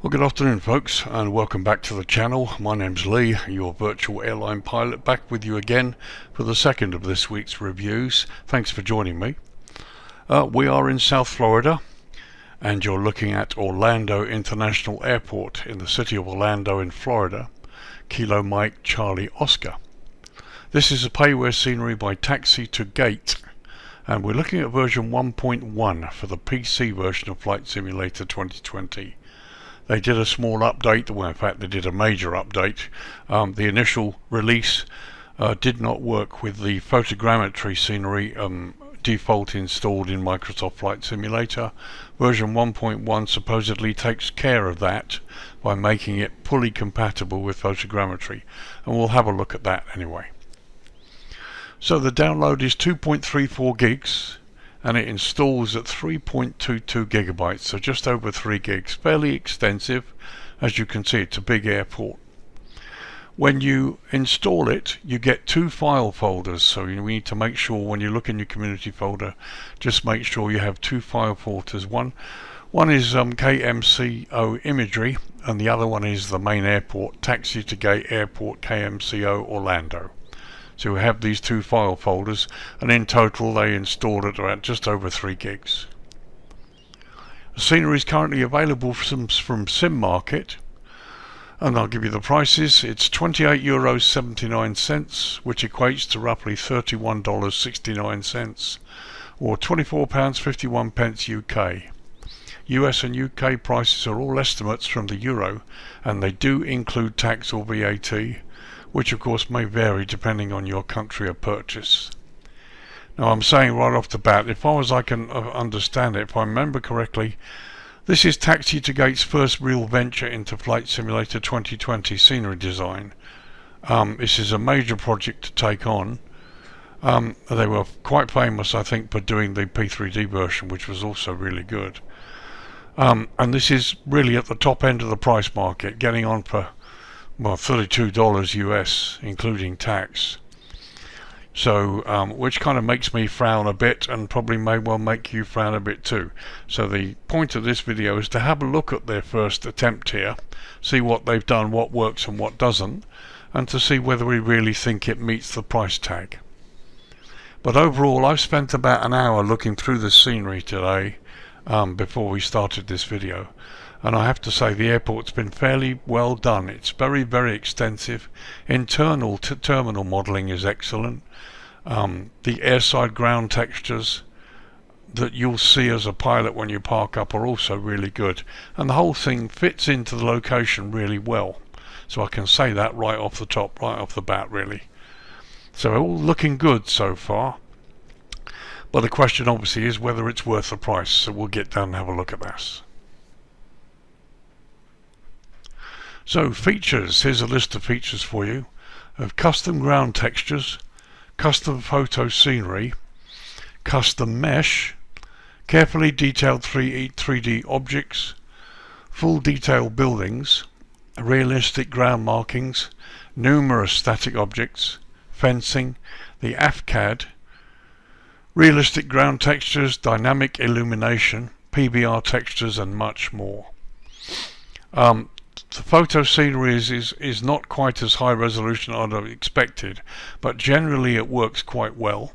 Well, good afternoon folks, and welcome back to the channel. My name's Lee, your virtual airline pilot, back with you again for the second of this week's reviews. Thanks for joining me. We are in South Florida, and you're looking at Orlando International Airport in the city of Orlando in Florida. Kilo Mike Charlie Oscar. This is a payware scenery by TAXI2GATE, and we're looking at version 1.1 for the PC version of Flight Simulator 2020. They did a small update, well in fact they did a major update. The initial release did not work with the photogrammetry scenery default installed in Microsoft Flight Simulator. Version 1.1 supposedly takes care of that by making it fully compatible with photogrammetry, and we'll have a look at that anyway. So the download is 2.34 gigs. And it installs at 3.22 gigabytes, so just over 3 gigs. Fairly extensive. As you can see, it's a big airport. When you install it, you get 2 file folders, so you need to make sure when you look in your community folder, just make sure you have 2 file folders. One is Kmco imagery, and the other one is the main airport, TAXI2GATE Airport Kmco Orlando. So we have these 2 file folders, and in total they installed it around just over 3 gigs. The scenery is currently available from SimMarket, and I'll give you the prices. It's €28.79, which equates to roughly $31.69, or £24.51 UK. US and UK prices are all estimates from the euro, and they do include tax or VAT, which of course may vary depending on your country of purchase. Now I'm saying right off the bat, as far as I can understand it, if I remember correctly, this is TAXI2GATE's first real venture into Flight Simulator 2020 scenery design. This is a major project to take on. They were quite famous, I think, for doing the P3D version, which was also really good. And this is really at the top end of the price market, getting on for $32 US, including tax. So, which kind of makes me frown a bit, and probably may well make you frown a bit too. So the point of this video is to have a look at their first attempt here, see what they've done, what works and what doesn't, and to see whether we really think it meets the price tag. But overall, I've spent about an hour looking through the scenery today, before we started this video. And I have to say the airport's been fairly well done. It's very, very extensive. Internal terminal modelling is excellent. The airside ground textures that you'll see as a pilot when you park up are also really good. And the whole thing fits into the location really well. So I can say that right off the top, right off the bat really. So all looking good so far. But the question obviously is whether it's worth the price. So we'll get down and have a look at this. So features, here's a list of features for you of custom ground textures, custom photo scenery, custom mesh, carefully detailed 3D objects, full detail buildings, realistic ground markings, numerous static objects, fencing, the AFCAD, realistic ground textures, dynamic illumination, PBR textures and much more. The photo scenery is not quite as high resolution as I'd have expected, but generally it works quite well.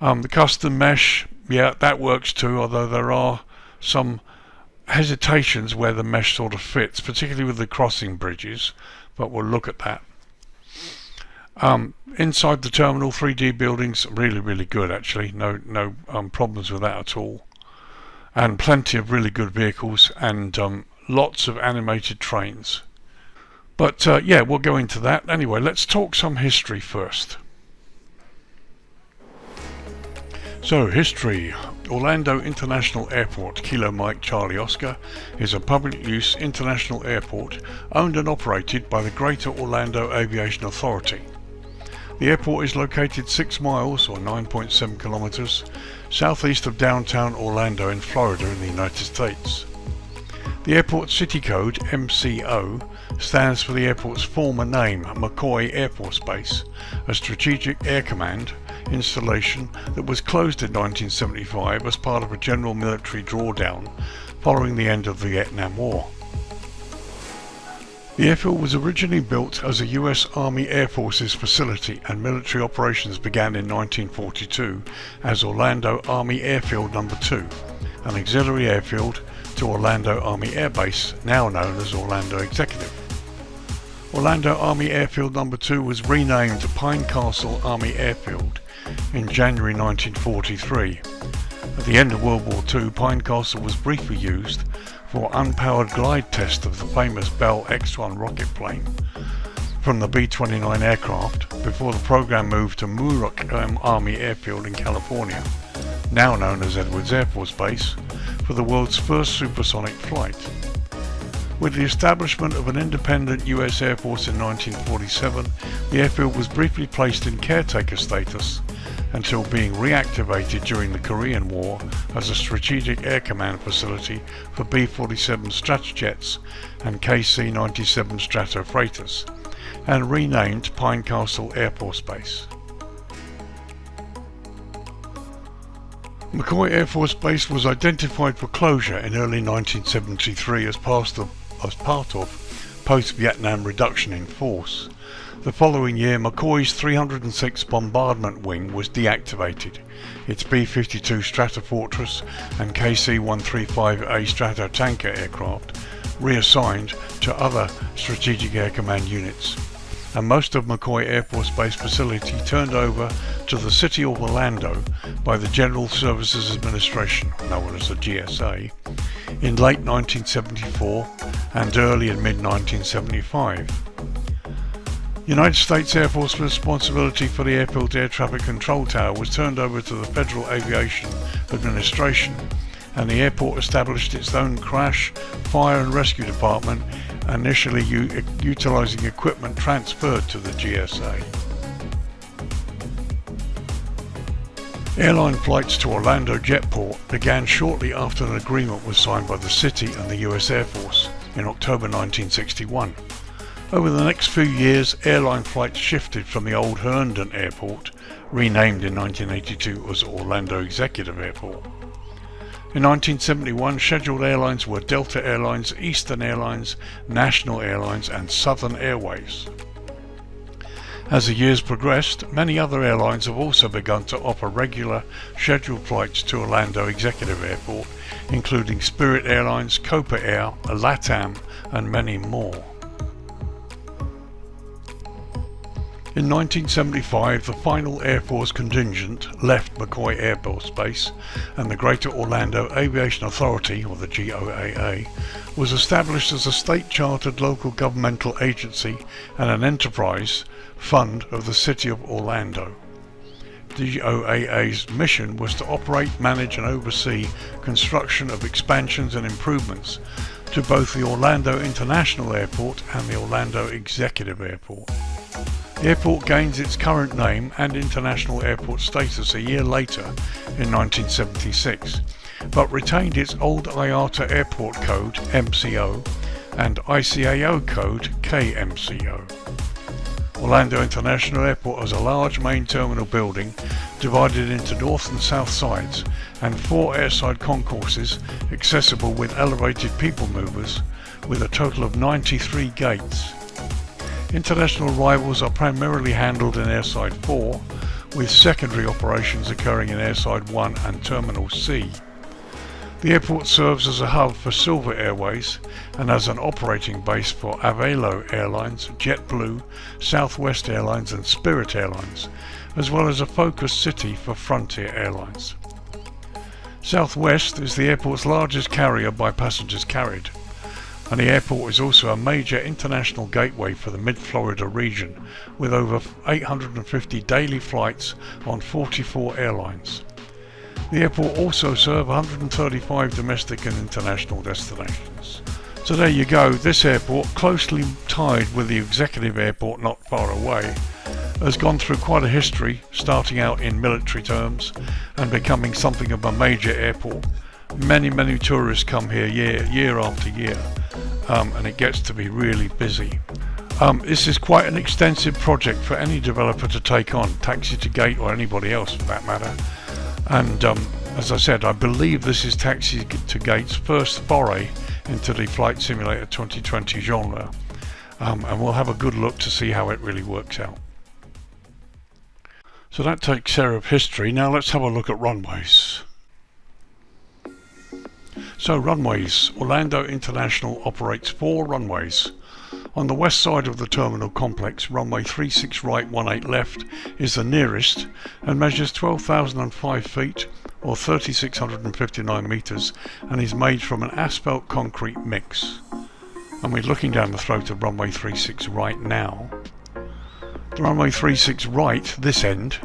The custom mesh, yeah, that works too, although there are some hesitations where the mesh sort of fits, particularly with the crossing bridges, but we'll look at that. Inside the terminal, 3D buildings, really, really good actually, no problems with that at all. And plenty of really good vehicles, and lots of animated trains. But yeah, we'll go into that. Anyway, let's talk some history first. So, history. Orlando International Airport, Kilo Mike Charlie Oscar, is a public use international airport owned and operated by the Greater Orlando Aviation Authority. The airport is located 6 miles or 9.7 kilometers southeast of downtown Orlando in Florida in the United States. The airport city code, MCO, stands for the airport's former name, McCoy Air Force Base, a strategic air command installation that was closed in 1975 as part of a general military drawdown following the end of the Vietnam War. The airfield was originally built as a US Army Air Forces facility, and military operations began in 1942 as Orlando Army Airfield No. 2, an auxiliary airfield to Orlando Army Air Base, now known as Orlando Executive. Orlando Army Airfield No. 2 was renamed Pine Castle Army Airfield in January 1943. At the end of World War II, Pine Castle was briefly used for unpowered glide test of the famous Bell X-1 rocket plane from the B-29 aircraft before the program moved to Muroc Army Airfield in California, now known as Edwards Air Force Base, for the world's first supersonic flight. With the establishment of an independent US Air Force in 1947, the airfield was briefly placed in caretaker status until being reactivated during the Korean War as a strategic air command facility for B-47 Stratojets and KC-97 Stratofreighters, and renamed Pine Castle Air Force Base. McCoy Air Force Base was identified for closure in early 1973 as part of post-Vietnam reduction in force. The following year, McCoy's 306 Bombardment Wing was deactivated, its B-52 Stratofortress and KC-135A Stratotanker aircraft reassigned to other Strategic Air Command units, and most of McCoy Air Force Base facility turned over to the City of Orlando by the General Services Administration, known as the GSA, in late 1974 and early and mid-1975. United States Air Force responsibility for the airfield air traffic control tower was turned over to the Federal Aviation Administration, and the airport established its own crash, fire and rescue department, initially utilizing equipment transferred to the GSA. Airline flights to Orlando Jetport began shortly after an agreement was signed by the city and the US Air Force in October 1961. Over the next few years, airline flights shifted from the old Herndon Airport, renamed in 1982 as Orlando Executive Airport. In 1971, scheduled airlines were Delta Airlines, Eastern Airlines, National Airlines and Southern Airways. As the years progressed, many other airlines have also begun to offer regular scheduled flights to Orlando Executive Airport, including Spirit Airlines, Copa Air, LATAM and many more. In 1975, the final Air Force contingent left McCoy Air Force Base, and the Greater Orlando Aviation Authority, or the GOAA, was established as a state-chartered local governmental agency and an enterprise fund of the City of Orlando. GOAA's mission was to operate, manage and oversee construction of expansions and improvements to both the Orlando International Airport and the Orlando Executive Airport. The airport gains its current name and international airport status a year later in 1976, but retained its old IATA Airport Code MCO and ICAO Code KMCO. Orlando International Airport has a large main terminal building divided into north and south sides and 4 airside concourses accessible with elevated people movers with a total of 93 gates. International arrivals are primarily handled in Airside 4, with secondary operations occurring in Airside 1 and Terminal C. The airport serves as a hub for Silver Airways and as an operating base for Avelo Airlines, JetBlue, Southwest Airlines and Spirit Airlines, as well as a focus city for Frontier Airlines. Southwest is the airport's largest carrier by passengers carried, and the airport is also a major international gateway for the Mid-Florida region, with over 850 daily flights on 44 airlines. The airport also serves 135 domestic and international destinations. So there you go, this airport, closely tied with the executive airport not far away, has gone through quite a history, starting out in military terms and becoming something of a major airport. Many tourists come here year after year, and it gets to be really busy. This is quite an extensive project for any developer to take on, Taxi2GATE or anybody else for that matter. And as I said, I believe this is Taxi2GATE's first foray into the Flight Simulator 2020 genre. and we'll have a good look to see how it really works out. So that takes care of history. Now let's have a look at runways. So runways. Orlando International operates 4 runways. On the west side of the terminal complex, runway 36 right 18 left is the nearest and measures 12,005 feet or 3,659 meters and is made from an asphalt concrete mix. And we're looking down the throat of runway 36 right now. The runway 36 right, this end,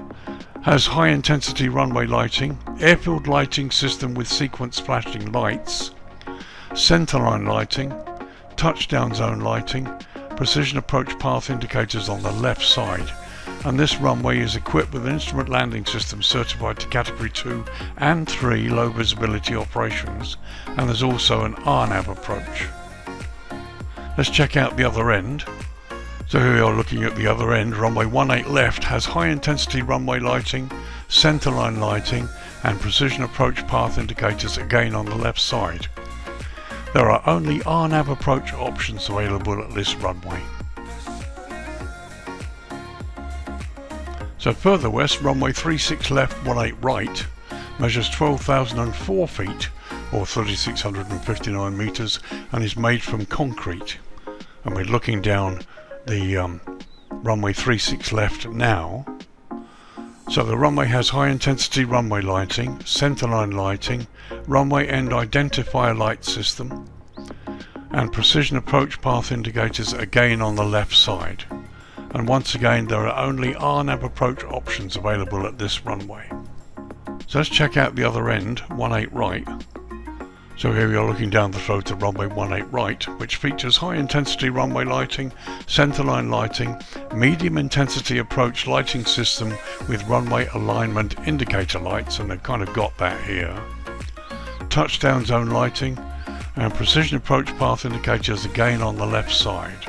has high intensity runway lighting, airfield lighting system with sequence flashing lights, centerline lighting, touchdown zone lighting, precision approach path indicators on the left side, and this runway is equipped with an instrument landing system certified to category 2 and 3 low visibility operations, and there's also an RNAV approach. Let's check out the other end. So here we are looking at the other end. Runway 18 left has high intensity runway lighting, centerline lighting and precision approach path indicators again on the left side. There are only RNAV approach options available at this runway. So further west, runway 36 left 18 right measures 12,004 feet or 3,659 meters and is made from concrete. And we're looking down the runway 36 left now. So the runway has high intensity runway lighting, centerline lighting, runway end identifier light system and precision approach path indicators again on the left side. And once again there are only RNAV approach options available at this runway. So let's check out the other end, 18 right. So here we are looking down the throat of runway 18 right, which features high intensity runway lighting, centerline lighting, medium intensity approach lighting system with runway alignment indicator lights, and they've kind of got that here, touchdown zone lighting and precision approach path indicators again on the left side.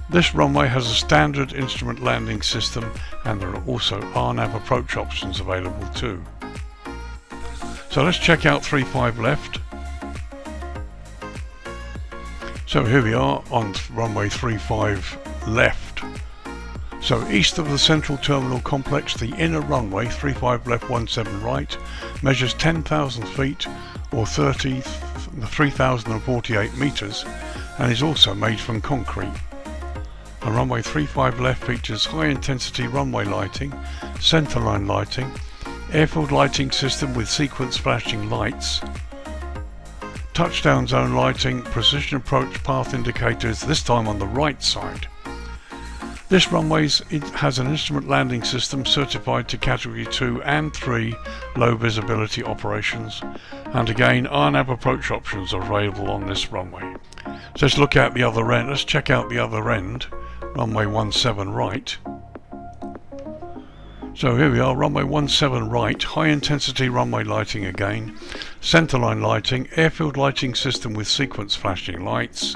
This runway has a standard instrument landing system and there are also RNAV approach options available too. So let's check out 35 left. So here we are on runway 35 left. So east of the central terminal complex, the inner runway 35 left 17 right measures 10,000 feet or 3,048 meters and is also made from concrete. And runway 35 left features high intensity runway lighting, centerline lighting, airfield lighting system with sequence flashing lights, touchdown zone lighting, precision approach path indicators, this time on the right side. This runway has an instrument landing system certified to category 2 and 3 low visibility operations, and again RNAV approach options are available on this runway. So let's look at the other end. Let's check out the other end, runway 17 right. So here we are, runway 17 right, high intensity runway lighting again, centerline lighting, airfield lighting system with sequence flashing lights,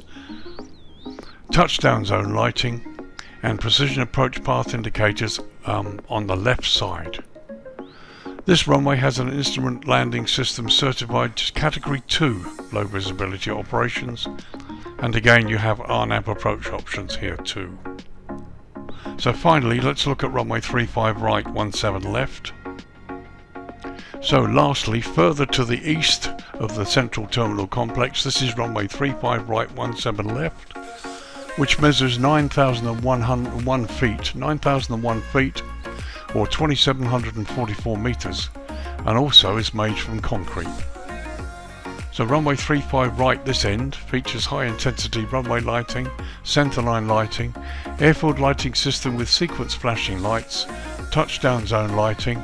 touchdown zone lighting and precision approach path indicators on the left side. This runway has an instrument landing system certified to category 2 low visibility operations, and again you have RNAV approach options here too. So finally let's look at runway 35 right 17 left. So lastly, further to the east of the central terminal complex, this is runway 35 right 17 left, which measures 9,101 feet or 2,744 meters and also is made from concrete. So runway 35 right this end features high intensity runway lighting, centerline lighting, airfield lighting system with sequence flashing lights, touchdown zone lighting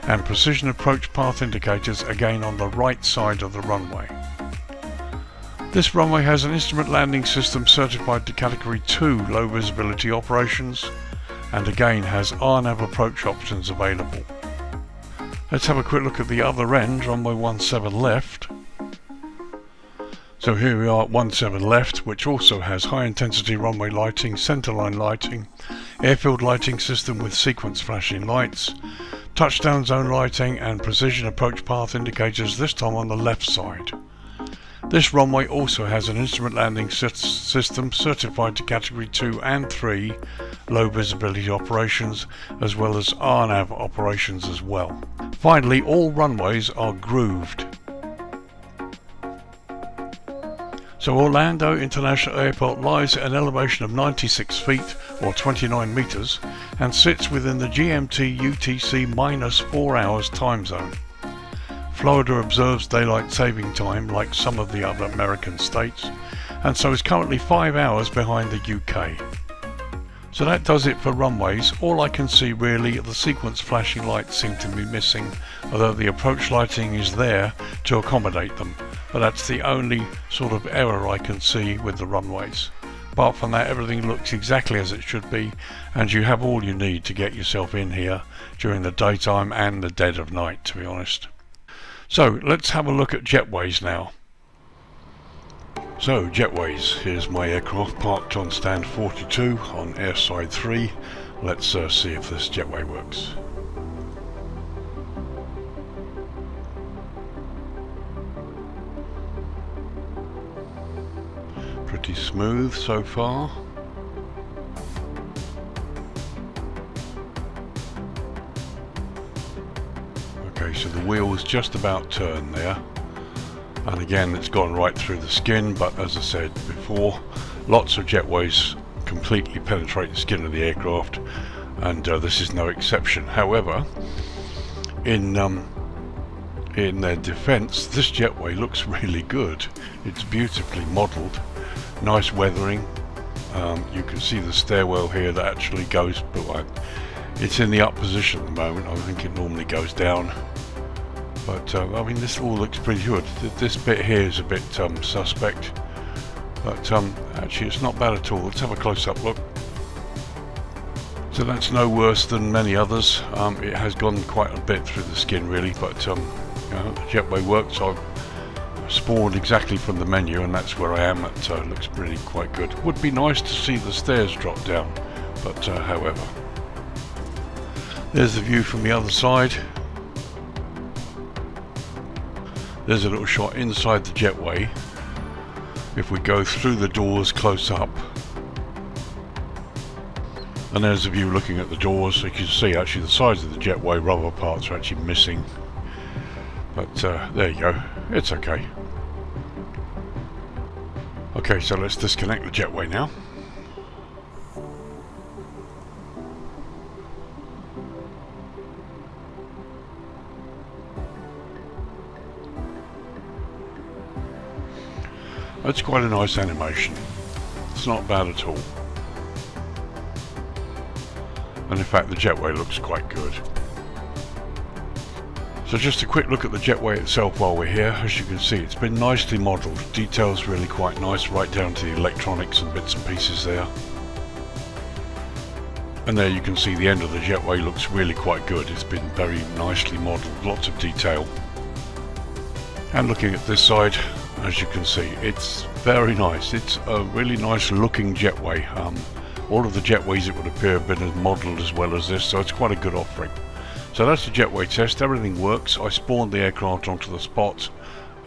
and precision approach path indicators again on the right side of the runway. This runway has an instrument landing system certified to category 2 low visibility operations and again has RNAV approach options available. Let's have a quick look at the other end, runway 17 left. So here we are at 17 left, which also has high intensity runway lighting, centerline lighting, airfield lighting system with sequence flashing lights, touchdown zone lighting and precision approach path indicators, this time on the left side. This runway also has an instrument landing system certified to Category 2 and 3 low visibility operations, as well as RNAV operations as well. Finally, all runways are grooved. So Orlando International Airport lies at an elevation of 96 feet or 29 meters and sits within the GMT UTC -4 hours time zone. Florida observes daylight saving time like some of the other American states, and so is currently 5 hours behind the UK. So that does it for runways. All I can see really are the sequence flashing lights seem to be missing, although the approach lighting is there to accommodate them. But that's the only sort of error I can see with the runways. Apart from that, everything looks exactly as it should be, and you have all you need to get yourself in here during the daytime and the dead of night, to be honest. So let's have a look at JETWAYs now. So JETWAYs, here's my aircraft parked on stand 42 on airside 3. Let's see if this JETWAY works. Pretty smooth so far. Okay, so the wheel's just about turned there, and again it's gone right through the skin, but as I said before, lots of JETWAYs completely penetrate the skin of the aircraft, and this is no exception. However, in their defense, this JETWAY looks really good. It's beautifully modelled, nice weathering. You can see the stairwell here that actually goes, but it's in the up position at the moment. I think it normally goes down, but I mean, this all looks pretty good. This bit here is a bit suspect, but actually it's not bad at all. Let's have a close-up look. So that's no worse than many others. It has gone quite a bit through the skin really, but you know, the JETWAY works. I've spawned exactly from the menu, and that's where I am. It looks really quite good. Would be nice to see the stairs drop down, but however. There's the view from the other side. There's a little shot inside the JETWAY. If we go through the doors close up, and there's the view looking at the doors. So you can see actually the sides of the JETWAY rubber parts are actually missing, but there you go, it's okay. Okay, so let's disconnect the JETWAY now. It's quite a nice animation. It's not bad at all. And in fact the JETWAY looks quite good. So just a quick look at the JETWAY itself while we're here. As you can see, it's been nicely modelled. Details really quite nice, right down to the electronics and bits and pieces there. And there you can see the end of the JETWAY looks really quite good. It's been very nicely modelled, lots of detail. And looking at this side, as you can see, it's very nice. It's a really nice looking JETWAY. All of the JETWAYs, it would appear, have been modelled as well as this, so it's quite a good offering. So that's the JETWAY test. Everything works. I spawned the aircraft onto the spot,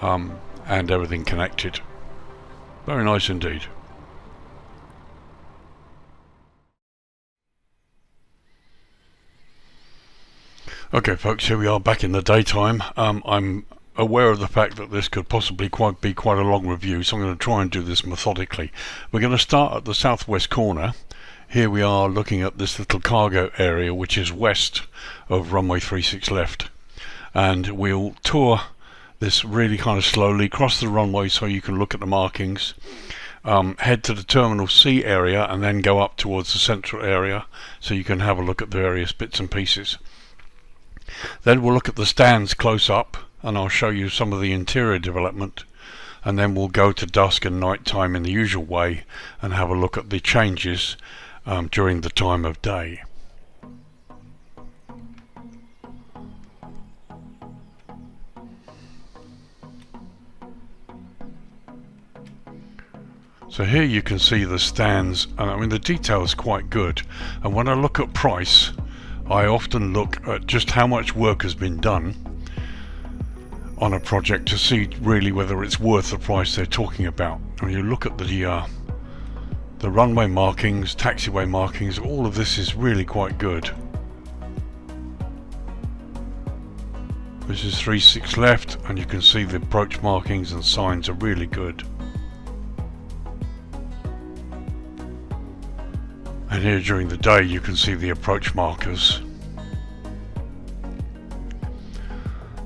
and everything connected. Very nice indeed. Okay folks, here we are back in the daytime. I'm aware of the fact that this could possibly be quite a long review, so I'm going to try and do this methodically. We're going to start at the southwest corner. Here we are looking at this little cargo area, which is west of runway 36 left, and we'll tour this really kind of slowly, cross the runway so you can look at the markings, head to the Terminal C area, and then go up towards the central area so you can have a look at the various bits and pieces. Then we'll look at the stands close up, and I'll show you some of the interior development, and then we'll go to dusk and night time in the usual way and have a look at the changes during the time of day. So here you can see the stands, and I mean the detail is quite good, and when I look at price, I often look at just how much work has been done on a project to see really whether it's worth the price they're talking about. When you look at the runway markings, taxiway markings, all of this is really quite good. This is 3/6 left, and you can see the approach markings and signs are really good. And here during the day you can see the approach markers.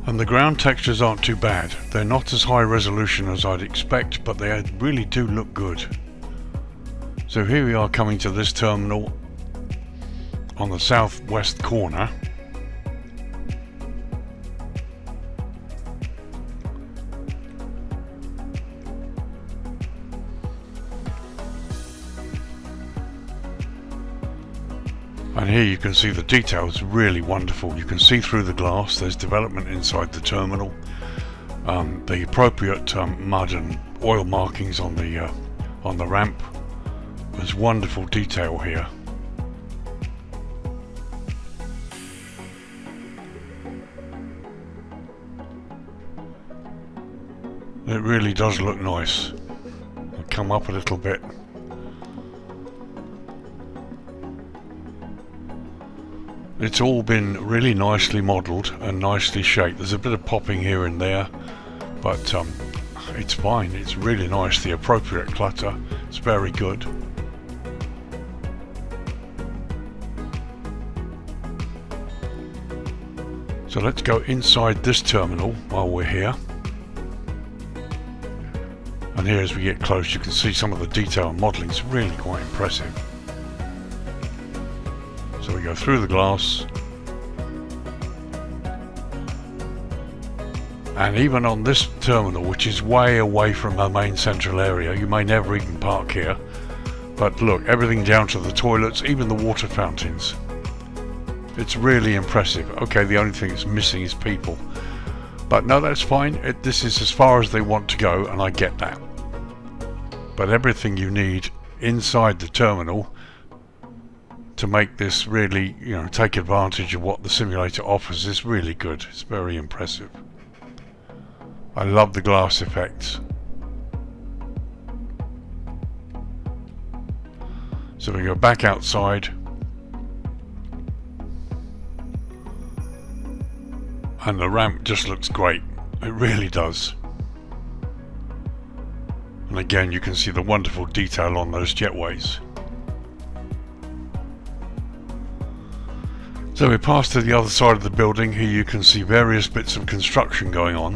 And the ground textures aren't too bad. They're not as high resolution as I'd expect, but they really do look good. So here we are coming to this terminal on the southwest corner. And here you can see the details, really wonderful. You can see through the glass. There's development inside the terminal. The appropriate mud and oil markings on the ramp. There's wonderful detail here. It really does look nice. I'll come up a little bit. It's all been really nicely modelled and nicely shaped. There's a bit of popping here and there, but it's fine. It's really nice. The appropriate clutter. It's very good. So let's go inside this terminal while we're here. And here as we get close you can see some of the detail and modelling. It's really quite impressive. So we go through the glass, and even on this terminal, which is way away from our main central area, you may never even park here, but look, everything down to the toilets, even the water fountains. It's really impressive. Okay, the only thing that's missing is people, but no, that's fine. This is as far as they want to go, and I get that. But everything you need inside the terminal to make this really, take advantage of what the simulator offers is really good. It's very impressive. I love the glass effects. So we go back outside, and the ramp just looks great. It really does. And again, you can see the wonderful detail on those jetways. So we pass to the other side of the building. Here you can see various bits of construction going on,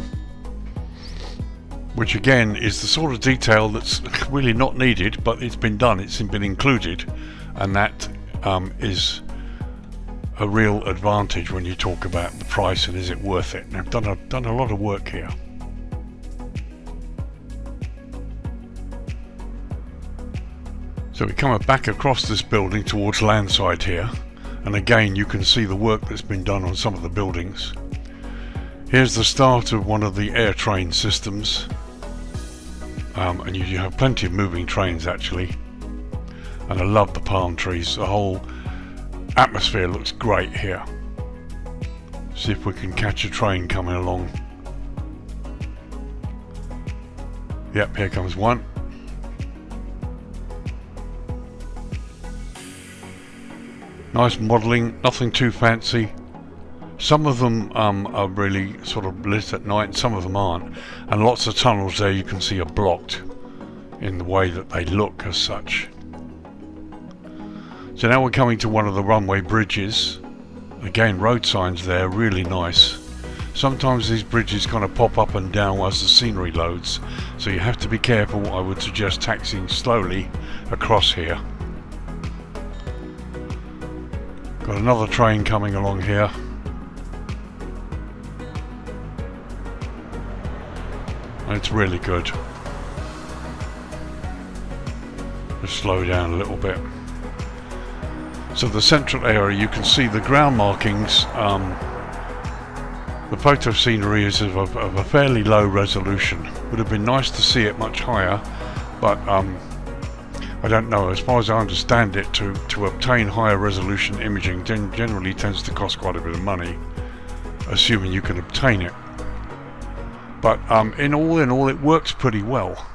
which again is the sort of detail that's really not needed, but it's been done, it's been included, and that is a real advantage when you talk about the price and is it worth it. And I've done a lot of work here. So we come back across this building towards landside here. And again you can see the work that's been done on some of the buildings. Here's the start of one of the air train systems, and you have plenty of moving trains actually, and I love the palm trees. The whole atmosphere looks great here. See if we can catch a train coming along. Yep, here comes one. Nice modelling, nothing too fancy. Some of them are really sort of lit at night, some of them aren't. And lots of tunnels there you can see are blocked in the way that they look as such. So now we're coming to one of the runway bridges. Again, road signs there, really nice. Sometimes these bridges kind of pop up and down as the scenery loads, so you have to be careful. I would suggest taxiing slowly across here. Got another train coming along here. And it's really good. Just slow down a little bit. So the central area, you can see the ground markings. The photo scenery is of a fairly low resolution. Would have been nice to see it much higher, but I don't know. As far as I understand it, to obtain higher resolution imaging generally tends to cost quite a bit of money, assuming you can obtain it. But in all, it works pretty well.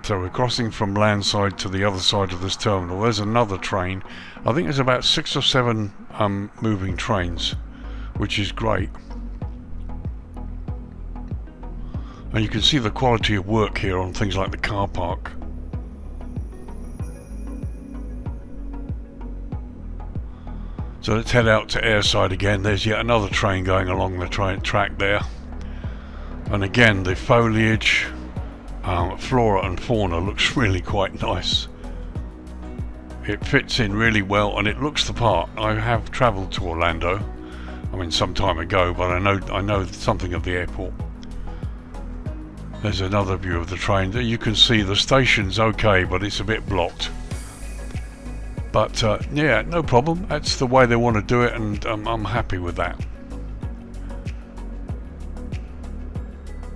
So we're crossing from landside to the other side of this terminal. There's another train. I think there's about 6 or 7 moving trains, which is great. And you can see the quality of work here on things like the car park. So let's head out to airside again. There's yet another train going along the track there. And again, the foliage, flora and fauna looks really quite nice. It fits in really well and it looks the part. I have travelled to Orlando, I mean some time ago, but I know something of the airport. There's another view of the train. You can see the station's okay, but it's a bit blocked. But yeah, no problem. That's the way they want to do it, and I'm happy with that.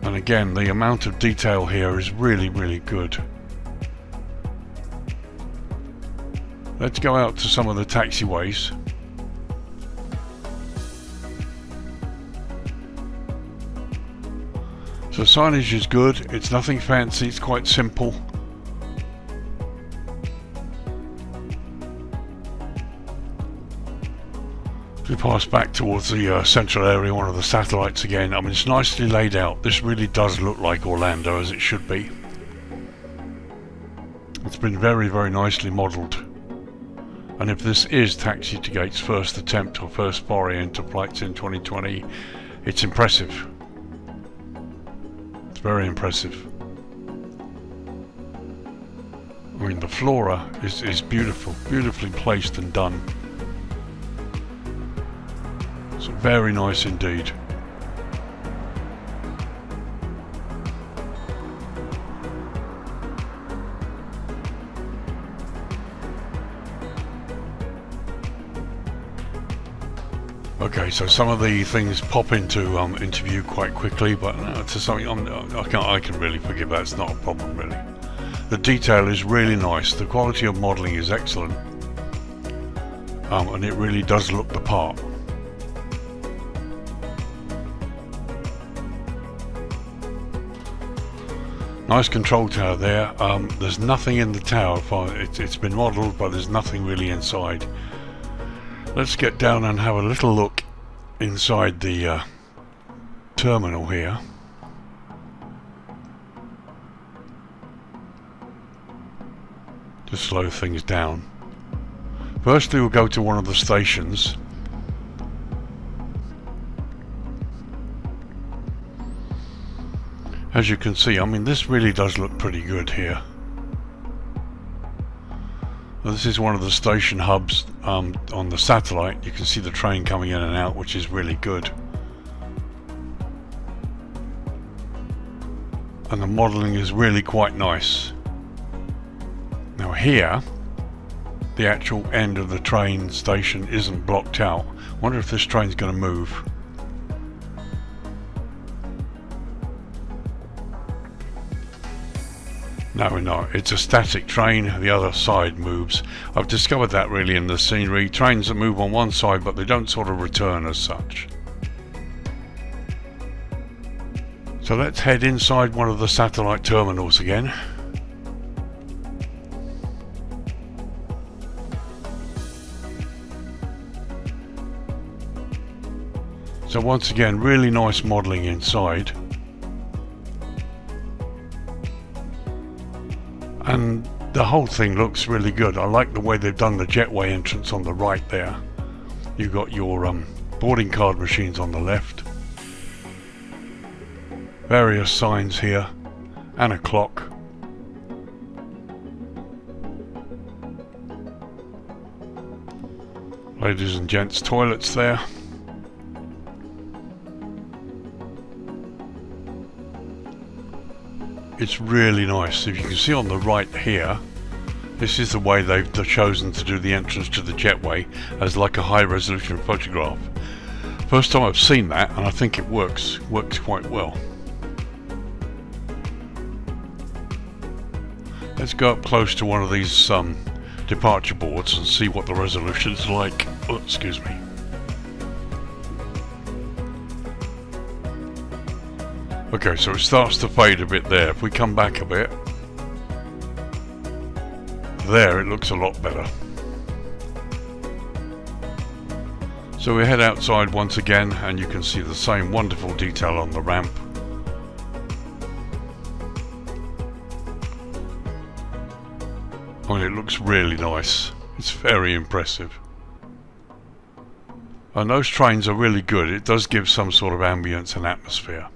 And again, the amount of detail here is really, really good. Let's go out to some of the taxiways. So signage is good. It's nothing fancy. It's quite simple. We pass back towards the central area, one of the satellites again. I mean, it's nicely laid out. This really does look like Orlando, as it should be. It's been very, very nicely modelled. And if this is TAXI2GATE's first attempt or first foray into flights in 2020, it's impressive. It's very impressive. I mean, the flora is beautiful, beautifully placed and done. It's very nice indeed. Okay, so some of the things pop into view quite quickly, but to something I can really forgive that. It's not a problem really. The detail is really nice. The quality of modelling is excellent, and it really does look the part. Nice control tower there. There's nothing in the tower. It's been modelled, but there's nothing really inside. Let's get down and have a little look inside the terminal here. Just slow things down. Firstly, we'll go to one of the stations. As you can see, I mean, this really does look pretty good here. This is one of the station hubs on the satellite. You can see the train coming in and out, which is really good. And the modelling is really quite nice. Now here, the actual end of the train station isn't blocked out. I wonder if this train's going to move. No, it's a static train. The other side moves. I've discovered that really in the scenery. Trains that move on one side, but they don't sort of return as such. So let's head inside one of the satellite terminals again. So once again, really nice modelling inside. And the whole thing looks really good. I like the way they've done the JETWAY entrance on the right there. You've got your boarding card machines on the left. Various signs here and a clock. Ladies and gents, toilets there. It's really nice. If you can see on the right here, this is the way they've chosen to do the entrance to the JETWAY, as like a high resolution photograph. First time I've seen that, and I think it works quite well. Let's go up close to one of these departure boards and see what the resolution is like. Oh, excuse me. Okay, so it starts to fade a bit there. If we come back a bit, there it looks a lot better. So we head outside once again, and you can see the same wonderful detail on the ramp. I mean, it looks really nice. It's very impressive. And those trains are really good. It does give some sort of ambience and atmosphere.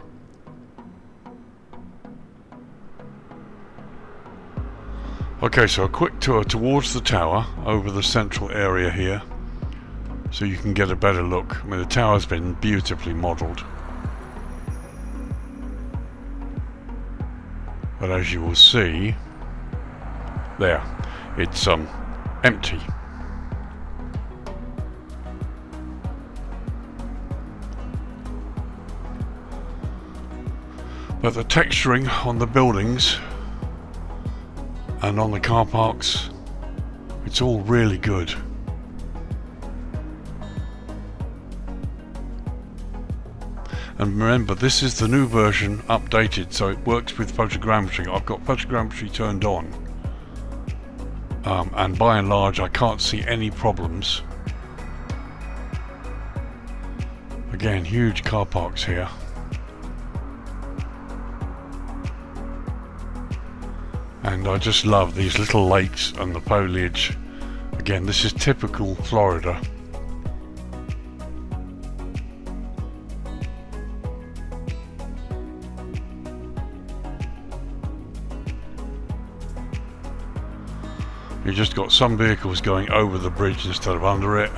Okay, so a quick tour towards the tower over the central area here, so you can get a better look. I mean, the tower's been beautifully modelled, but as you will see there, it's empty. But the texturing on the buildings and on the car parks, it's all really good. And remember, this is the new version updated, so it works with photogrammetry. I've got photogrammetry turned on, and by and large I can't see any problems. Again, huge car parks here. And I just love these little lakes and the foliage. Again, this is typical Florida. You just got some vehicles going over the bridge instead of under it.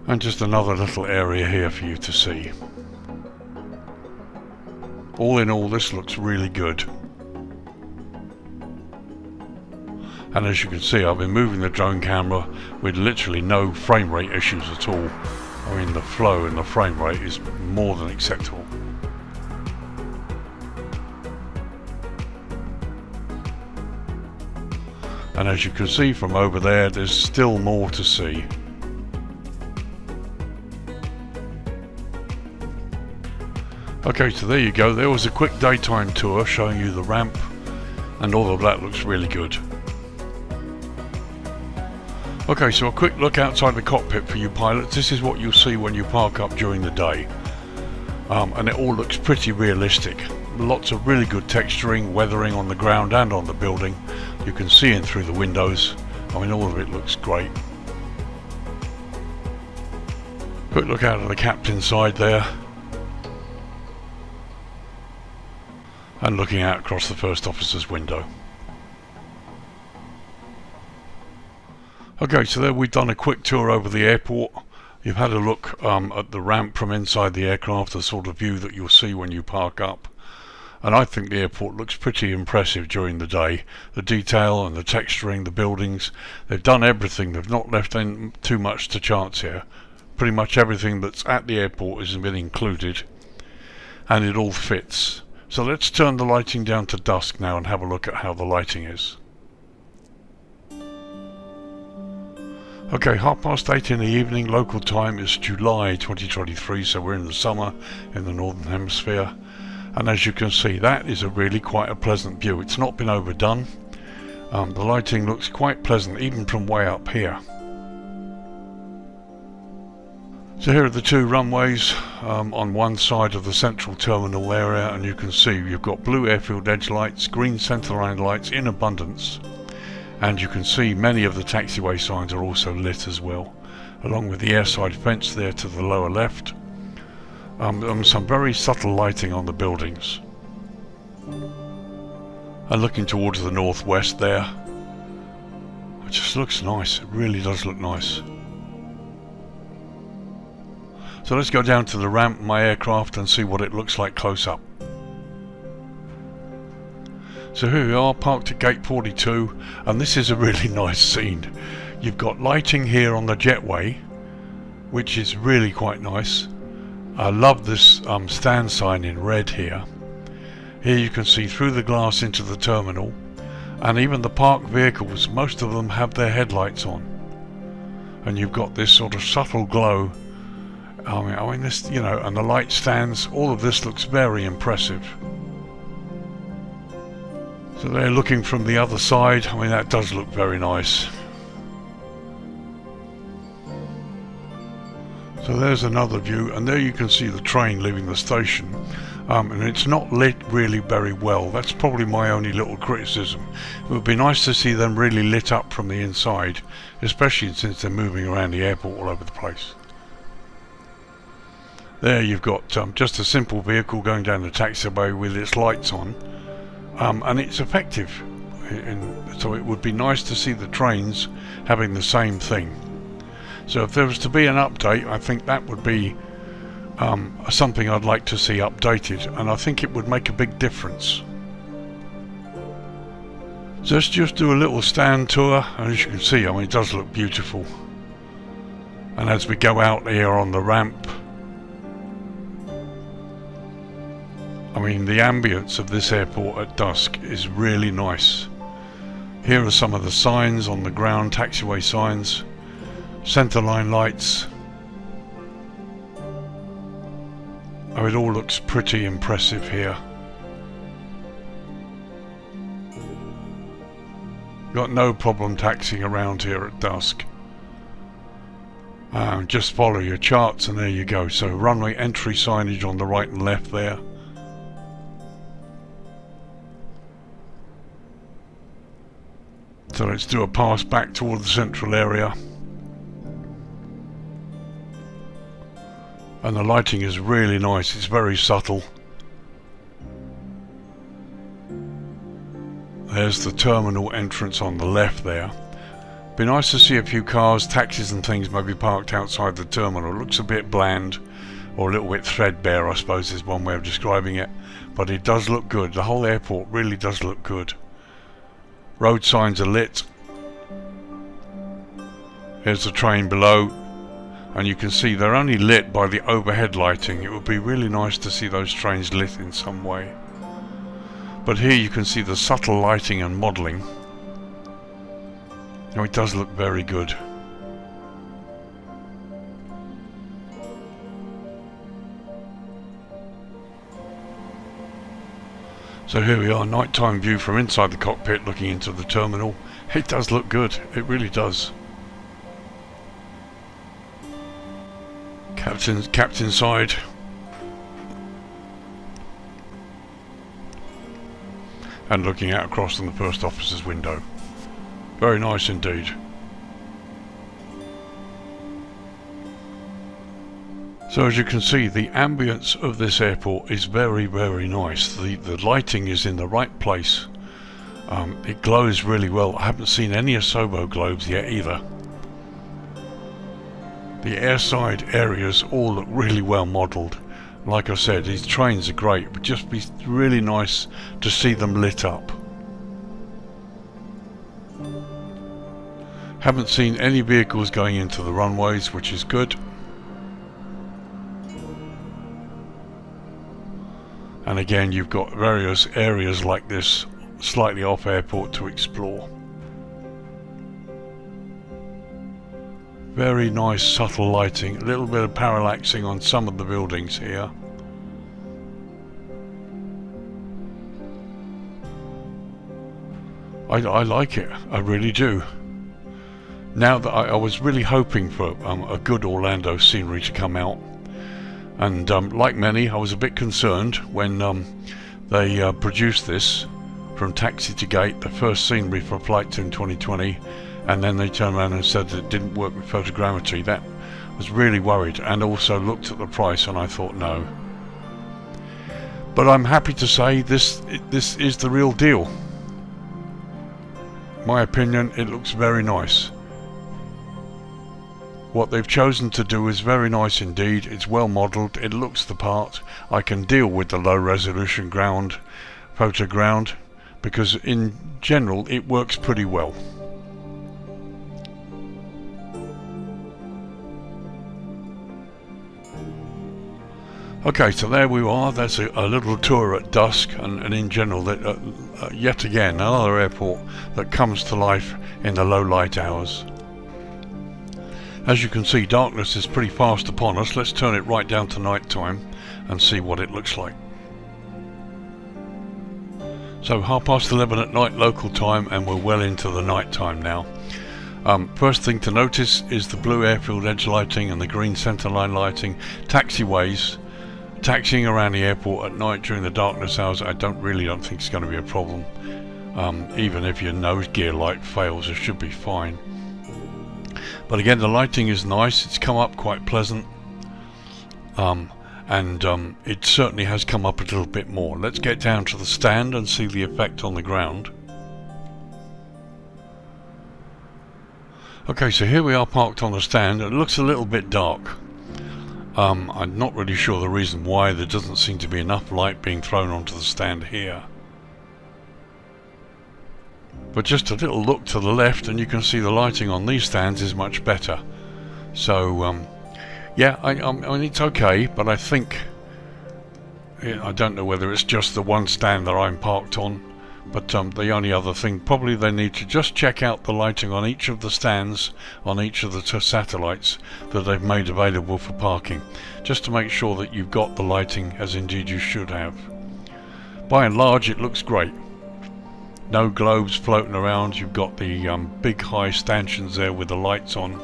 And just another little area here for you to see. All in all, this looks really good. And as you can see, I've been moving the drone camera with literally no frame rate issues at all. I mean, the flow and the frame rate is more than acceptable. And as you can see from over there, there's still more to see. Okay, so there you go. There was a quick daytime tour showing you the ramp, and all of that looks really good. Okay, so a quick look outside the cockpit for you pilots. This is what you'll see when you park up during the day. And it all looks pretty realistic. Lots of really good texturing, weathering on the ground and on the building. You can see in through the windows. I mean, all of it looks great. Quick look out of the captain's side there. And looking out across the first officer's window. Okay, so there we've done a quick tour over the airport. You've had a look at the ramp from inside the aircraft, the sort of view that you'll see when you park up. And I think the airport looks pretty impressive during the day. The detail and the texturing, the buildings, they've done everything. They've not left in too much to chance here. Pretty much everything that's at the airport has been included, and it all fits. So let's turn the lighting down to dusk now and have a look at how the lighting is. Okay, 8:30 in the evening, local time is July 2023, so we're in the summer in the Northern Hemisphere. And as you can see, that is really quite a pleasant view. It's not been overdone. The lighting looks quite pleasant, even from way up here. So here are the two runways on one side of the central terminal area, and you can see you've got blue airfield edge lights, green centerline lights in abundance, and you can see many of the taxiway signs are also lit as well, along with the airside fence there to the lower left. Some very subtle lighting on the buildings. And looking towards the northwest there, it just looks nice. It really does look nice. So let's go down to the ramp, my aircraft, and see what it looks like close up. So here we are, parked at gate 42, and this is a really nice scene. You've got lighting here on the jetway, which is really quite nice. I love this stand sign in red here. Here you can see through the glass into the terminal, and even the parked vehicles, most of them have their headlights on. And you've got this sort of subtle glow I mean this, you know, and the light stands, all of this looks very impressive. So they're looking from the other side. I mean, that does look very nice. So there's another view, and there you can see the train leaving the station. And it's not lit really very well. That's probably my only little criticism. It would be nice to see them really lit up from the inside, especially since they're moving around the airport all over the place. There you've got just a simple vehicle going down the taxiway with its lights on. And it's effective, so it would be nice to see the trains having the same thing. So if there was to be an update, I think that would be something I'd like to see updated, and I think it would make a big difference. So let's just do a little stand tour, and as you can see, I mean, it does look beautiful. And as we go out here on the ramp, I mean, the ambience of this airport at dusk is really nice. Here are some of the signs on the ground, taxiway signs, centerline lights. Oh, it all looks pretty impressive here. Got no problem taxiing around here at dusk. Just follow your charts and there you go. So runway entry signage on the right and left there. So let's do a pass back toward the central area. And the lighting is really nice, it's very subtle. There's the terminal entrance on the left there. Be nice to see a few cars, taxis and things maybe parked outside the terminal. It looks a bit bland, or a little bit threadbare I suppose is one way of describing it. But it does look good, the whole airport really does look good. Road signs are lit. Here's the train below, and you can see they're only lit by the overhead lighting. It would be really nice to see those trains lit in some way. But here you can see the subtle lighting and modelling. Oh, it does look very good. So here we are, nighttime view from inside the cockpit looking into the terminal. It does look good, it really does. Captain's side. And looking out across on the first officer's window. Very nice indeed. So as you can see, the ambience of this airport is very, very nice. The lighting is in the right place. It glows really well. I haven't seen any Asobo globes yet either. The airside areas all look really well modelled. Like I said, these trains are great. It would just be really nice to see them lit up. Haven't seen any vehicles going into the runways, which is good. And again, you've got various areas like this slightly off airport to explore. Very nice subtle lighting, a little bit of parallaxing on some of the buildings here. I like it, I really do. Now that I was really hoping for a good Orlando scenery to come out. And like many, I was a bit concerned when they produced this from Taxi2GATE, the first scenery for Flight Sim 2020, and then they turned around and said that it didn't work with photogrammetry. That was really worried, and also looked at the price and I thought no. But I'm happy to say this is the real deal. My opinion, it looks very nice. What they've chosen to do is very nice indeed. It's well modelled, it looks the part. I can deal with the low resolution photoground, because in general it works pretty well. Okay, so there we are. That's a little tour at dusk, and in general, yet again another airport that comes to life in the low light hours. As you can see, darkness is pretty fast upon us. Let's turn it right down to night time and see what it looks like. So 11:30 at night local time, and we're well into the night time now. First thing to notice is the blue airfield edge lighting and the green centerline lighting. Taxiways, taxiing around the airport at night during the darkness hours, I don't think it's going to be a problem. Even if your nose gear light fails, it should be fine. But again, the lighting is nice. It's come up quite pleasant, and it certainly has come up a little bit more. Let's get down to the stand and see the effect on the ground. Okay, so here we are parked on the stand. It looks a little bit dark. I'm not really sure the reason why. There doesn't seem to be enough light being thrown onto the stand here. But just a little look to the left and you can see the lighting on these stands is much better. So yeah, I mean it's okay, but I think, I don't know whether it's just the one stand that I'm parked on, but the only other thing, probably they need to just check out the lighting on each of the stands, on each of the satellites that they've made available for parking, just to make sure that you've got the lighting as indeed you should have. By and large it looks great. No globes floating around. You've got the big high stanchions there with the lights on.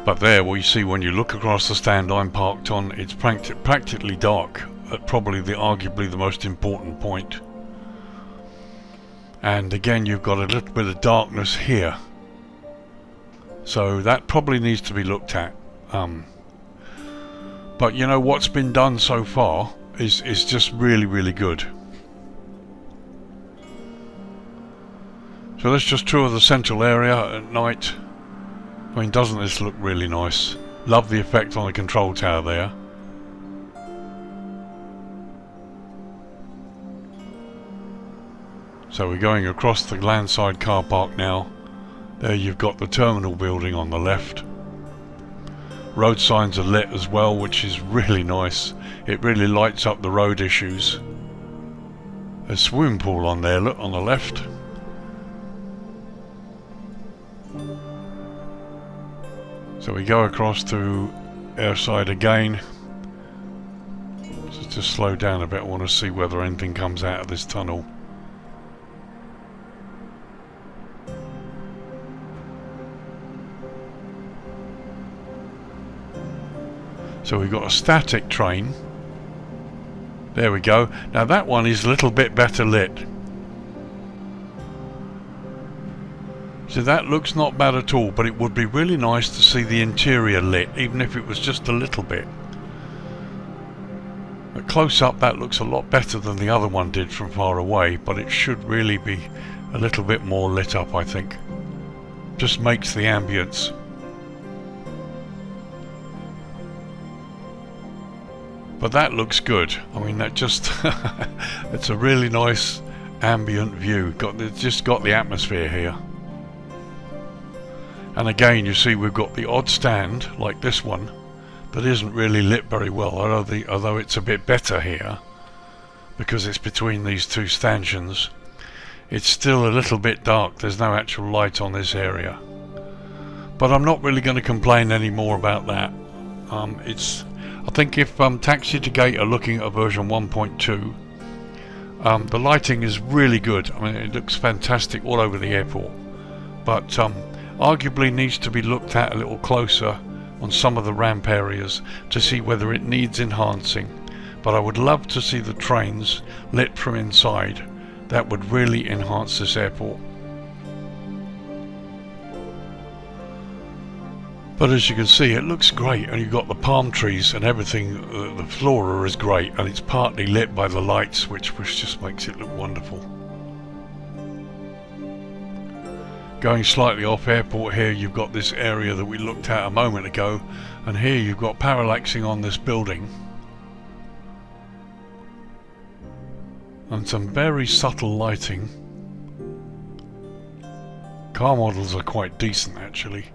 But there we see, when you look across the stand I'm parked on, it's practically dark at probably arguably the most important point. And again you've got a little bit of darkness here. So that probably needs to be looked at. But you know, what's been done so far is just really good. So let's just tour the central area at night. I mean, doesn't this look really nice? Love the effect on the control tower there. So we're going across the landside car park now. There you've got the terminal building on the left. Road signs are lit as well, which is really nice. It really lights up the road issues. There's a swimming pool on there, look, on the left. So we go across to airside again. Just slow down a bit. I want to see whether anything comes out of this tunnel. So we've got a static train. There we go. Now that one is a little bit better lit. So that looks not bad at all, but it would be really nice to see the interior lit, even if it was just a little bit. At close up that looks a lot better than the other one did from far away, but it should really be a little bit more lit up, I think. Just makes the ambience. But that looks good. I mean, that just it's a really nice ambient view. It's just got the atmosphere here. And again, you see we've got the odd stand like this one that isn't really lit very well, although it's a bit better here because it's between these two stanchions. It's still a little bit dark. There's no actual light on this area, but I'm not really going to complain any more about that. I think if Taxi2GATE are looking at version 1.2, the lighting is really good. I mean, it looks fantastic all over the airport, but arguably needs to be looked at a little closer on some of the ramp areas to see whether it needs enhancing. But I would love to see the trains lit from inside. That would really enhance this airport. But as you can see, it looks great, and you've got the palm trees and everything. The flora is great, and it's partly lit by the lights, which just makes it look wonderful. Going slightly off airport here, you've got this area that we looked at a moment ago, and here you've got parallaxing on this building and some very subtle lighting. Car models are quite decent actually.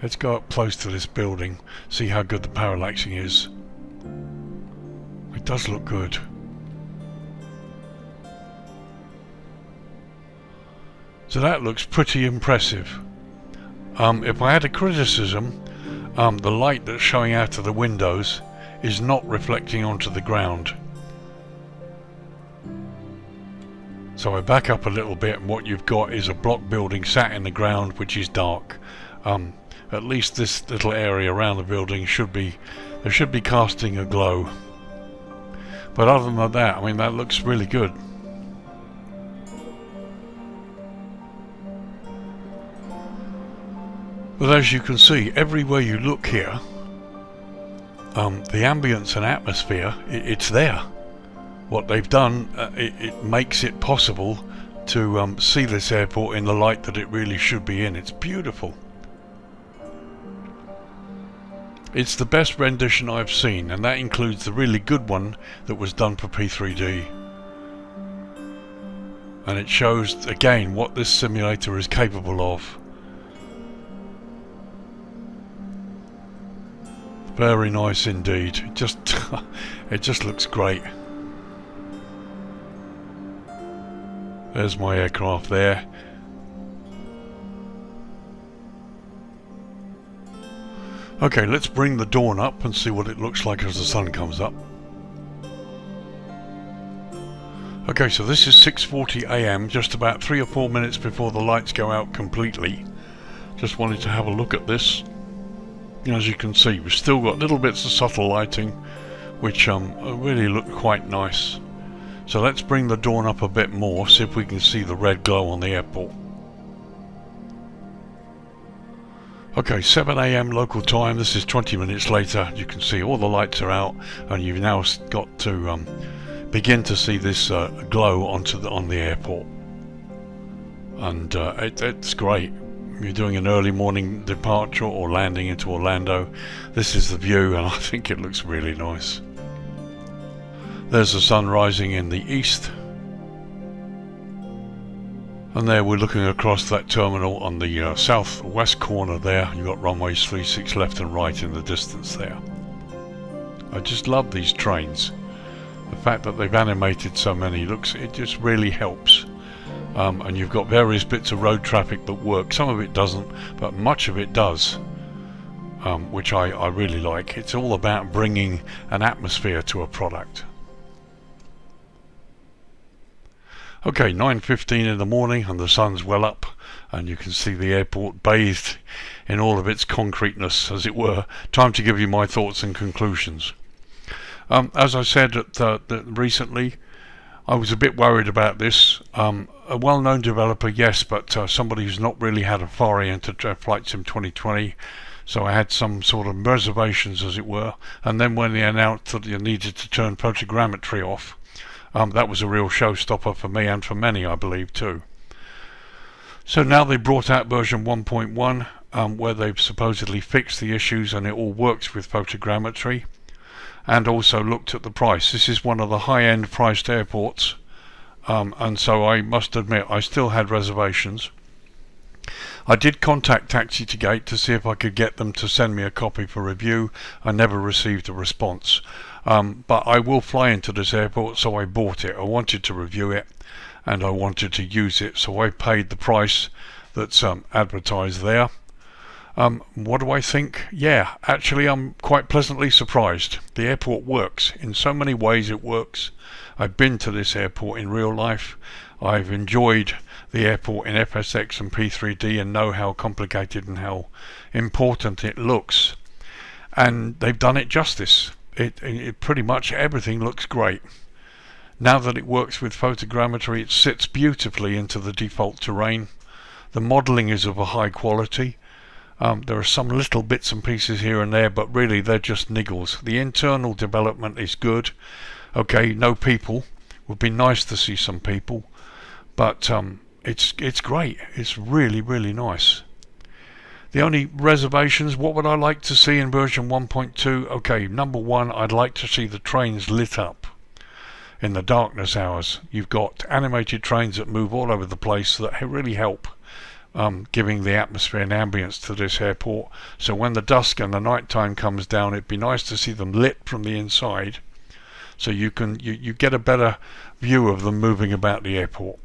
Let's go up close to this building, see how good the parallaxing is. It does look good. So that looks pretty impressive. If I had a criticism, the light that's showing out of the windows is not reflecting onto the ground. So I back up a little bit, and what you've got is a block building sat in the ground which is dark. At least this little area around the building should be casting a glow. But other than that, I mean, that looks really good. But as you can see, everywhere you look here, the ambience and atmosphere, it's there. What they've done, it makes it possible to see this airport in the light that it really should be in. It's beautiful. It's the best rendition I've seen, and that includes the really good one that was done for P3D. And it shows again what this simulator is capable of. Very nice indeed. It just looks great. There's my aircraft there. Okay, let's bring the dawn up and see what it looks like as the sun comes up. Okay, so this is 6:40 AM, just about 3 or 4 minutes before the lights go out completely. Just wanted to have a look at this. As you can see, we've still got little bits of subtle lighting, which really look quite nice. So let's bring the dawn up a bit more, see if we can see the red glow on the airport. Okay, 7 AM local time. This is 20 minutes later. You can see all the lights are out, and you've now got to begin to see this glow on the airport. And it's great. You're doing an early morning departure or landing into Orlando. This is the view, and I think it looks really nice. There's the sun rising in the east, and there we're looking across that terminal on the southwest corner there. You've got runways 36 left and right in the distance there. I just love these trains. The fact that they've animated so many, it just really helps. And you've got various bits of road traffic that work. Some of it doesn't, but much of it does, which I really like. It's all about bringing an atmosphere to a product. Okay, 9:15 in the morning, and the sun's well up, and you can see the airport bathed in all of its concreteness, as it were. Time to give you my thoughts and conclusions. As I said recently, I was a bit worried about this. A well-known developer, yes, but somebody who's not really had a foray into Flight Sim 2020, so I had some sort of reservations, as it were. And then when they announced that you needed to turn photogrammetry off, that was a real showstopper for me and for many, I believe, too. So now they brought out version 1.1, where they've supposedly fixed the issues and it all works with photogrammetry, and also looked at the price. This is one of the high-end priced airports, and so I must admit I still had reservations. I did contact TAXI2GATE to see if I could get them to send me a copy for review. I never received a response. But I will fly into this airport, so I bought it. I wanted to review it, and I wanted to use it, so I paid the price that's advertised there. What do I think? Yeah, actually I'm quite pleasantly surprised. The airport works. In so many ways it works. I've been to this airport in real life. I've enjoyed the airport in FSX and P3D and know how complicated and how important it looks. And they've done it justice. It pretty much everything looks great. Now that it works with photogrammetry, it sits beautifully into the default terrain. The modelling is of a high quality. There are some little bits and pieces here and there, but really they're just niggles. The internal development is good. Okay, no people. Would be nice to see some people, but it's great. It's really, really nice. The only reservations, what would I like to see in version 1.2? Okay, number one, I'd like to see the trains lit up in the darkness hours. You've got animated trains that move all over the place that really help giving the atmosphere and ambience to this airport. So when the dusk and the night time comes down, it'd be nice to see them lit from the inside, so you get a better view of them moving about the airport.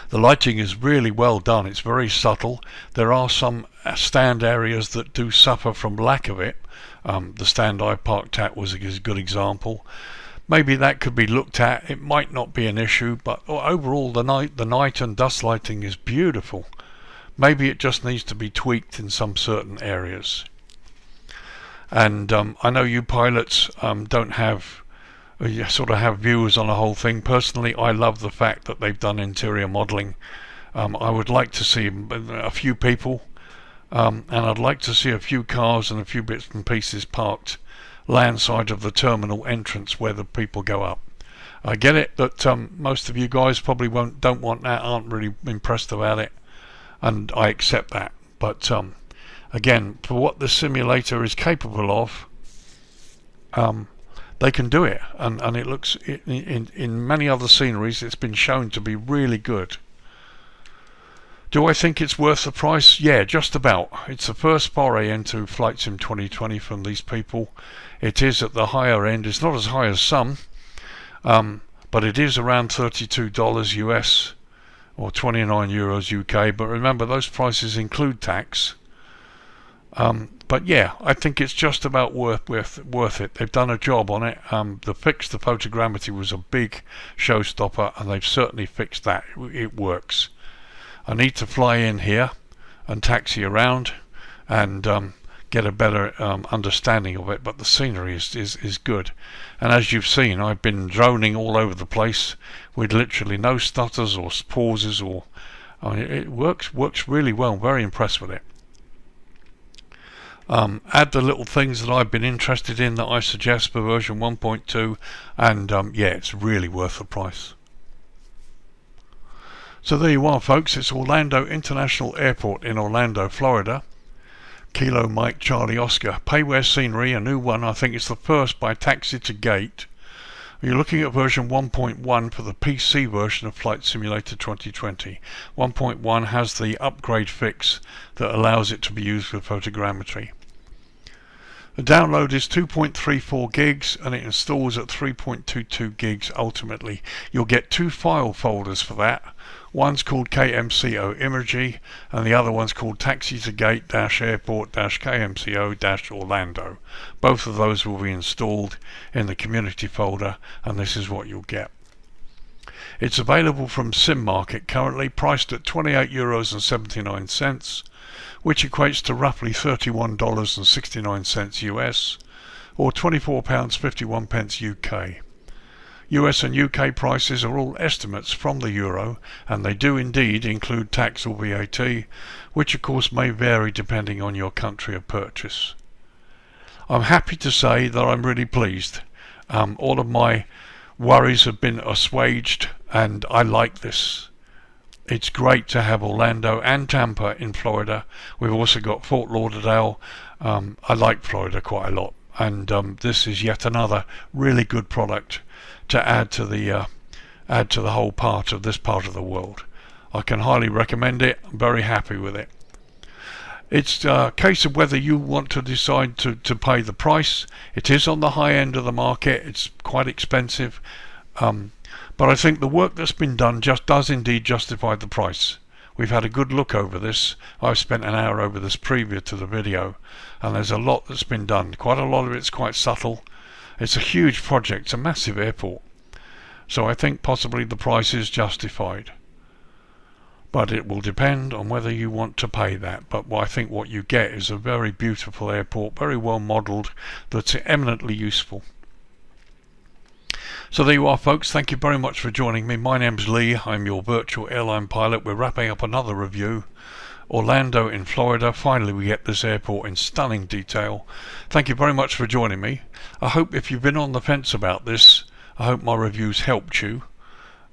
The lighting is really well done. It's very subtle. There are some stand areas that do suffer from lack of it. The stand I parked at was a good example. Maybe that could be looked at. It might not be an issue, but overall the night and dusk lighting is beautiful. Maybe it just needs to be tweaked in some certain areas. And I know you pilots don't have sort of have views on the whole thing. Personally, I love the fact that they've done interior modelling. I would like to see a few people, and I'd like to see a few cars and a few bits and pieces parked landside of the terminal entrance where the people go up. I get it that most of you guys probably don't want that, aren't really impressed about it, and I accept that. But again, for what the simulator is capable of, they can do it, and it looks in many other sceneries it's been shown to be really good. Do I think it's worth the price? Yeah, just about. It's the first foray into Flight Sim 2020 from these people. It is at the higher end. It's not as high as some, but it is around $32 US or 29 euros UK. But remember, those prices include tax. But yeah, I think it's just about worth it. They've done a job on it. The photogrammetry was a big showstopper, and they've certainly fixed that. It works. I need to fly in here and taxi around and get a better understanding of it, but the scenery is good. And as you've seen, I've been droning all over the place with literally no stutters or pauses, or it works really well. Very impressed with it. Add the little things that I've been interested in that I suggest for version 1.2, and yeah, it's really worth the price. So there you are, folks. It's Orlando International Airport in Orlando, Florida. Kilo Mike Charlie Oscar. Payware scenery, a new one. I think it's the first by TAXI2GATE. You're looking at version 1.1 for the PC version of Flight Simulator 2020. 1.1 has the upgrade fix that allows it to be used with photogrammetry. The download is 2.34 gigs and it installs at 3.22 gigs ultimately. You'll get two file folders for that. One's called Kmco Imagery and the other one's called TAXI2GATE-Airport-Kmco-Orlando. Both of those will be installed in the community folder, and this is what you'll get. It's available from Sim Market, currently priced at €28.79, which equates to roughly $31.69 US or £24.51 UK. US and UK prices are all estimates from the euro, and they do indeed include tax or VAT, which of course may vary depending on your country of purchase. I'm happy to say that I'm really pleased. All of my worries have been assuaged, and I like this. It's great to have Orlando and Tampa in Florida. We've also got Fort Lauderdale. I like Florida quite a lot, and this is yet another really good product to add to the whole part of this part of the world. I can highly recommend it. I'm very happy with it. It's a case of whether you want to decide to pay the price. It is on the high end of the market. It's quite expensive, but I think the work that's been done just does indeed justify the price. We've had a good look over this. I've spent an hour over this previous to the video, and there's a lot that's been done. Quite a lot of it's quite subtle. It's a huge project. It's a massive airport, so I think possibly the price is justified, but it will depend on whether you want to pay that. But I think what you get is a very beautiful airport, very well modelled, that's eminently useful. So there you are, folks. Thank you very much for joining me. My name's Lee. I'm your virtual airline pilot. We're wrapping up another review. Orlando in Florida. Finally we get this airport in stunning detail. Thank you very much for joining me. I hope if you've been on the fence about this, I hope my reviews helped you.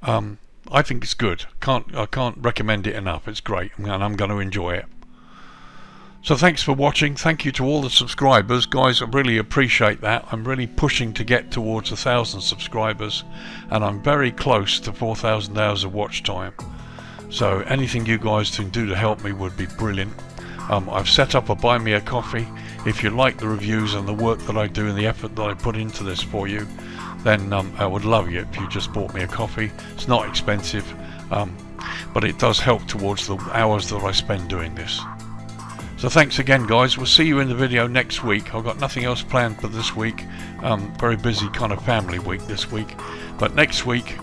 I think it's good. I can't recommend it enough. It's great, and I'm going to enjoy it. So thanks for watching. Thank you to all the subscribers, guys. I really appreciate that. I'm really pushing to get towards 1,000 subscribers, and I'm very close to 4,000 hours of watch time. So anything you guys can do to help me would be brilliant. I've set up a buy me a coffee. If you like the reviews and the work that I do and the effort that I put into this for you, then I would love you if you just bought me a coffee. It's not expensive. but it does help towards the hours that I spend doing this. So thanks again, guys. We'll see you in the video next week. I've got nothing else planned for this week. Very busy kind of family week this week, but next week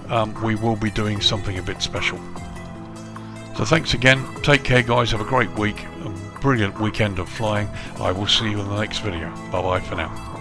we will be doing something a bit special. So thanks again. Take care, guys. Have a great week. A brilliant weekend of flying. I will see you in the next video. Bye bye for now.